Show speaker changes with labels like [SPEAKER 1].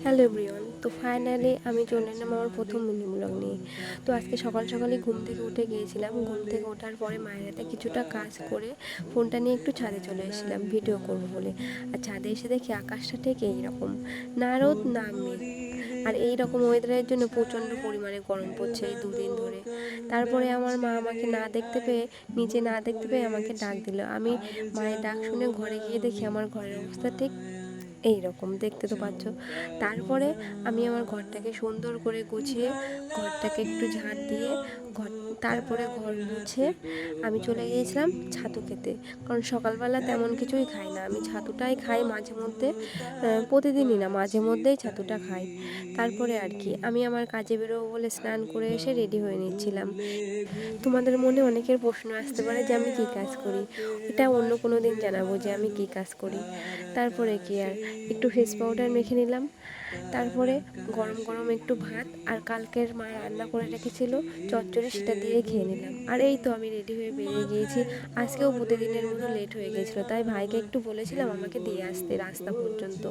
[SPEAKER 1] Hello everyone. তো finally আমি চলে এলাম আমার প্রথম মিনি ব্লগ নিয়ে। তো আজকে সকাল সকালই ঘুম থেকে উঠে গিয়েছিলাম। ঘুম থেকে ওঠার পরে মায়ের হাতে কিছুটা কাজ করে ফোনটা নিয়ে একটু ছাদে চলে এসেছিলাম ভিডিও করবো বলে। আর ছাদে এসে দেখি আকাশটা ঠিক এইরকম, না রোদ না মেঘ। আর এই রকম ওয়েদারের জন্য প্রচণ্ড পরিমাণে গরম পড়ছে এই দুদিন ধরে। তারপরে আমার মা আমাকে না দেখতে পেয়ে, নিচে না দেখতে পেয়ে আমাকে ডাক দিল। আমি মায়ের ডাক শুনে ঘরে গিয়ে দেখি আমার ঘরের অবস্থা ঠিক এই রকম, দেখতে তো পাচ্ছ। তারপরে আমি আমার ঘরটাকে সুন্দর করে গুছিয়ে, ঘরটাকে একটু ঝাড় দিয়ে ঘর তারপরে ঘর মুছে আমি চলে গিয়েছিলাম ছাতু খেতে। কারণ সকালবেলা তেমন কিছুই খাই না, আমি ছাতুটাই খাই মাঝে মধ্যে, প্রতিদিনই না, মাঝে মধ্যেই ছাতুটা খাই। তারপরে আর কি আমি আমার কাজে বেরোবো বলে স্নান করে এসে রেডি হয়ে নিচ্ছিলাম। তোমাদের মনে অনেকের প্রশ্ন আসতে পারে যে আমি কী কাজ করি, এটা অন্য কোনো দিন জানাবো যে আমি কী কাজ করি। তারপরে কি আর, একটু ফেস পাউডার মেখে নিলাম। তারপরে গরম গরম একটু ভাত আর কালকের মা রান্না করে রেখেছিল চচ্চড়ি, সেটা দিয়ে খেয়ে নিলাম। আর এই তো আমি রেডি হয়ে বেরিয়ে গিয়েছি। আজকেও প্রতিদিনের মতো লেট হয়ে গিয়েছিলো, তাই ভাইকে একটু বলেছিলাম আমাকে দিয়ে আসতে রাস্তা পর্যন্ত।